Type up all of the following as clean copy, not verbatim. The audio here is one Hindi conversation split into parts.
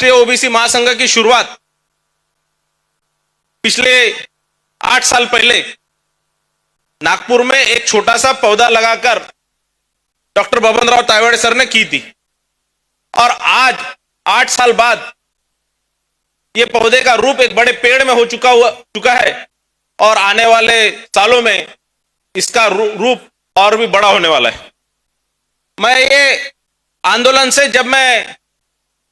राष्ट्रीय ओबीसी महासंघ की शुरुआत पिछले 8 साल पहले नागपुर में एक छोटा सा पौधा लगाकर डॉक्टर बबनराव तायवाड़े सर ने की थी। और आज 8 साल बाद ये पौधे का रूप एक बड़े पेड़ में हो चुका है और आने वाले सालों में इसका रूप और भी बड़ा होने वाला है। मैं ये आंदोलन से, जब मैं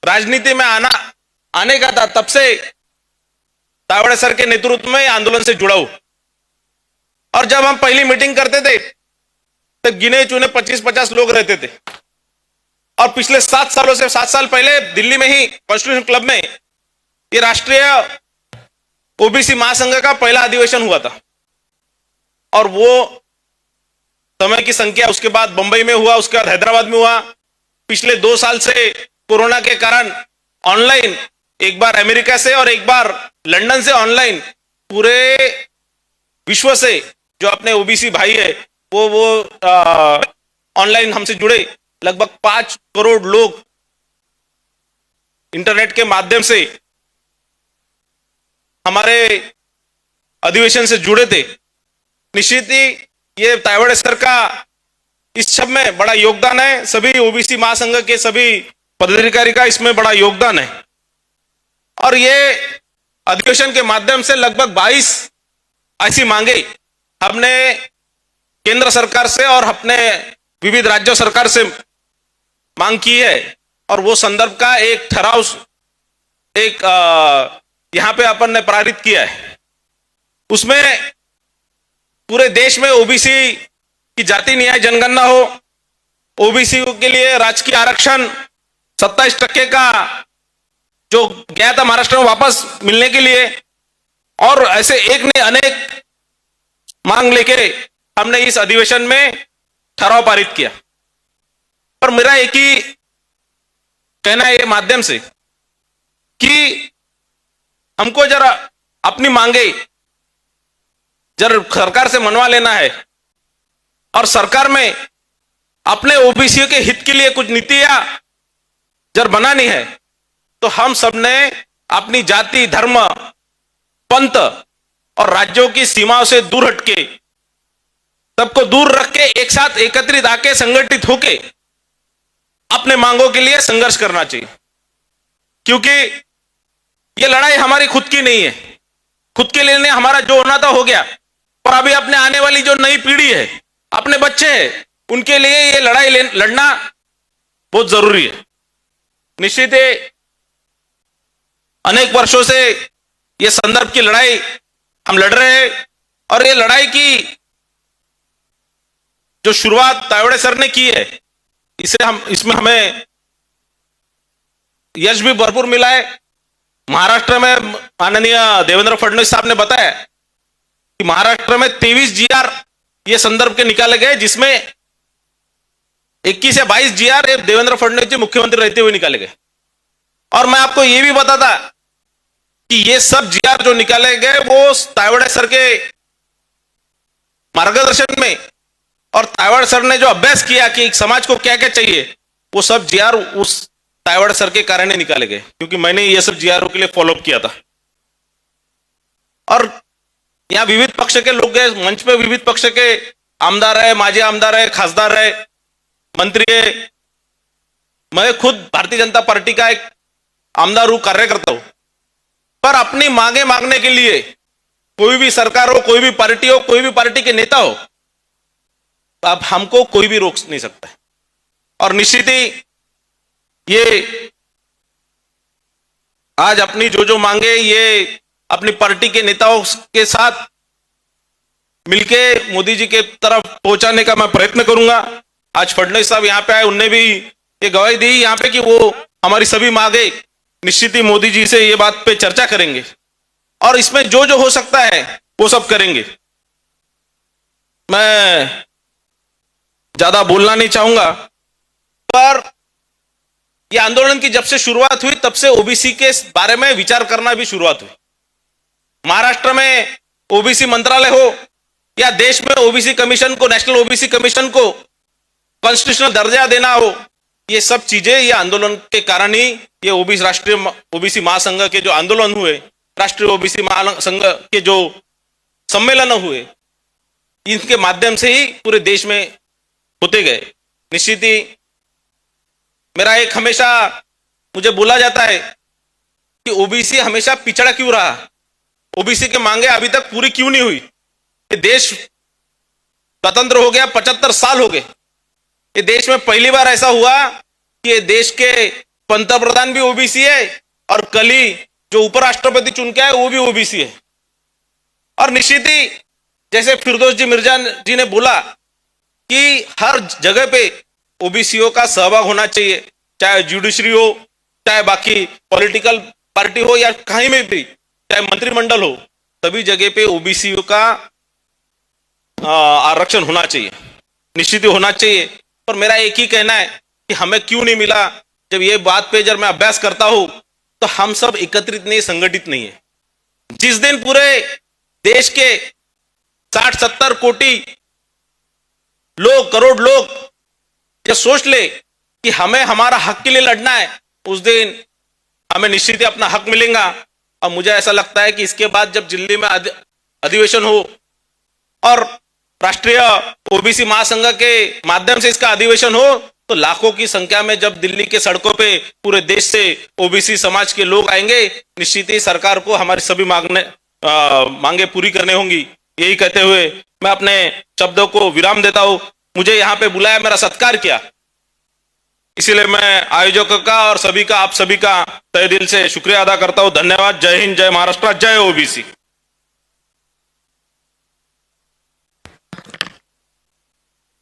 राजनीति में आने का था, तब से तायवाड़े सर के नेतृत्व में आंदोलन से जुड़ा हूं। और जब हम पहली मीटिंग करते थे तब गिने चुने 25-50 लोग रहते थे। और पिछले 7 सालों से, 7 साल पहले दिल्ली में ही कॉन्स्टिट्यूशन क्लब में ये राष्ट्रीय ओबीसी महासंघ का पहला अधिवेशन हुआ था। और वो समय की संख्या उसके बाद बंबई में हुआ, उसके बाद हैदराबाद में हुआ। पिछले 2 साल से कोरोना के कारण ऑनलाइन, एक बार अमेरिका से और एक बार लंदन से ऑनलाइन, पूरे विश्व से जो अपने ओबीसी भाई है वो ऑनलाइन हमसे जुड़े। लगभग 5 करोड़ लोग इंटरनेट के माध्यम से हमारे अधिवेशन से जुड़े थे। निश्चित ही ये तायवाड़े सर का इस सब में बड़ा योगदान है। सभी ओबीसी महासंघ के सभी पदाधिकारी का इसमें बड़ा योगदान है। और ये अधिवेशन के माध्यम से लगभग 22 ऐसी मांगे हमने केंद्र सरकार से और अपने विविध राज्य सरकार से मांग की है। और वो संदर्भ का एक ठहराव यहां पे अपन ने पारित किया है। उसमें पूरे देश में ओबीसी की जाति न्याय जनगणना हो, ओबीसी के लिए राजकीय आरक्षण 27% का जो गया था महाराष्ट्र में वापस मिलने के लिए, और ऐसे एक ने अनेक मांग लेके हमने इस अधिवेशन में ठहराव पारित किया। और मेरा एक ही कहना है ये माध्यम से कि हमको जरा अपनी मांगे जरा सरकार से मनवा लेना है और सरकार में अपने ओबीसी के हित के लिए कुछ नीतियां जब बनानी है तो हम सबने अपनी जाति, धर्म, पंथ और राज्यों की सीमाओं से दूर हटके, सबको दूर रख के एक साथ एकत्रित आके संगठित होके अपने मांगों के लिए संघर्ष करना चाहिए। क्योंकि ये लड़ाई हमारी खुद की नहीं है। खुद के लिए नहीं, हमारा जो होना था हो गया, पर अभी अपने आने वाली जो नई पीढ़ी है, अपने बच्चे हैं, उनके लिए ये लड़ाई लड़ना बहुत जरूरी है। निश्चित है अनेक वर्षों से ये संदर्भ की लड़ाई हम लड़ रहे हैं। और ये लड़ाई की जो शुरुआत तायवाड़े सर ने की है, इसमें हमें यश भी भरपूर मिला है। महाराष्ट्र में माननीय देवेंद्र फडणवीस साहब ने बताया कि महाराष्ट्र में 23 GR ये संदर्भ के निकाले गए, जिसमें 21 या 22 GR देवेंद्र फडणवीस जी मुख्यमंत्री रहते हुए निकाले गए। और मैं आपको यह भी बताता कि ये सब GR जो निकाले गए वो तायवाड़े सर के मार्गदर्शन में, और तायवाड़े सर ने जो अभ्यास किया कि समाज को क्या क्या चाहिए, वो सब GR उस तायवाड़े सर के कारण निकाले गए। क्योंकि मैंने ये सब GR के लिए फॉलोअप किया था। और यहां विविध पक्ष के लोग गए, मंच पे विविध पक्ष के आमदार है, माजी आमदार है, खासदार है, मंत्री है। मैं खुद भारतीय जनता पार्टी का एक आमदार हूं, कार्यकर्ता हूं। पर अपनी मांगे मांगने के लिए कोई भी सरकार हो, कोई भी पार्टी हो, कोई भी पार्टी के नेता हो, अब हमको कोई भी रोक नहीं सकता है। और निश्चित ही ये आज अपनी जो मांगे ये अपनी पार्टी के नेताओं के साथ मिलके मोदी जी के तरफ पहुंचाने का मैं प्रयत्न करूंगा। आज फडणवीस साहब यहां पे आए, उनने भी ये गवाही दी यहां पे कि वो हमारी सभी मांगे निश्चित ही मोदी जी से ये बात पे चर्चा करेंगे और इसमें जो हो सकता है वो सब करेंगे। मैं ज्यादा बोलना नहीं चाहूंगा, पर यह आंदोलन की जब से शुरुआत हुई तब से ओबीसी के बारे में विचार करना भी शुरुआत हुई। महाराष्ट्र में ओबीसी मंत्रालय हो या देश में ओबीसी कमीशन को, नेशनल ओबीसी कमीशन को कॉन्स्टिट्यूशनल दर्जा देना हो, ये सब चीजें, ये आंदोलन के कारण ही, ये ओबीसी राष्ट्रीय ओबीसी महासंघ के जो आंदोलन हुए, राष्ट्रीय ओबीसी महासंघ के जो सम्मेलन हुए, इनके माध्यम से ही पूरे देश में होते गए। निश्चित ही मेरा एक हमेशा मुझे बोला जाता है कि ओबीसी हमेशा पिछड़ा क्यों रहा, ओबीसी के मांगे अभी तक पूरी क्यों नहीं हुई। ये देश स्वतंत्र हो गया, 75 साल हो गए। ये देश में पहली बार ऐसा हुआ कि ये देश के पंतप्रधान भी ओबीसी है और कल ही जो उपराष्ट्रपति चुन के आए वो भी ओबीसी है। और निश्चित ही जैसे फिरदौस जी मिर्जा जी ने बोला कि हर जगह पे ओबीसीओ का सहभाग होना चाहिए, चाहे जुडिशरी हो, चाहे बाकी पॉलिटिकल पार्टी हो या कहीं में भी, चाहे मंत्रिमंडल हो, सभी जगह पे ओबीसीओ का आरक्षण होना चाहिए, निश्चित ही होना चाहिए। और मेरा एक ही कहना है कि हमें क्यों नहीं मिला। जब ये बात पे जब मैं अभ्यास करता हूं तो हम सब एकत्रित नहीं, संगठित नहीं है। जिस दिन पूरे देश के 60-70 कोटि लोग, करोड़ लोग ये सोच ले कि हमें हमारा हक के लिए लड़ना है, उस दिन हमें निश्चित ही अपना हक मिलेगा। और मुझे ऐसा लगता है कि इसके बाद जब दिल्ली में अधिवेशन हो और राष्ट्रीय ओबीसी महासंघ के माध्यम से इसका अधिवेशन हो, तो लाखों की संख्या में जब दिल्ली के सड़कों पे पूरे देश से ओबीसी समाज के लोग आएंगे, निश्चित ही सरकार को हमारी सभी मांगे पूरी करने होंगी। यही कहते हुए मैं अपने शब्दों को विराम देता हूं। मुझे यहाँ पे बुलाया, मेरा सत्कार किया, इसीलिए मैं आयोजकों का और सभी का, आप सभी का तहे दिल से शुक्रिया अदा करता हूं। धन्यवाद। जय हिंद, जय महाराष्ट्र, जय ओबीसी।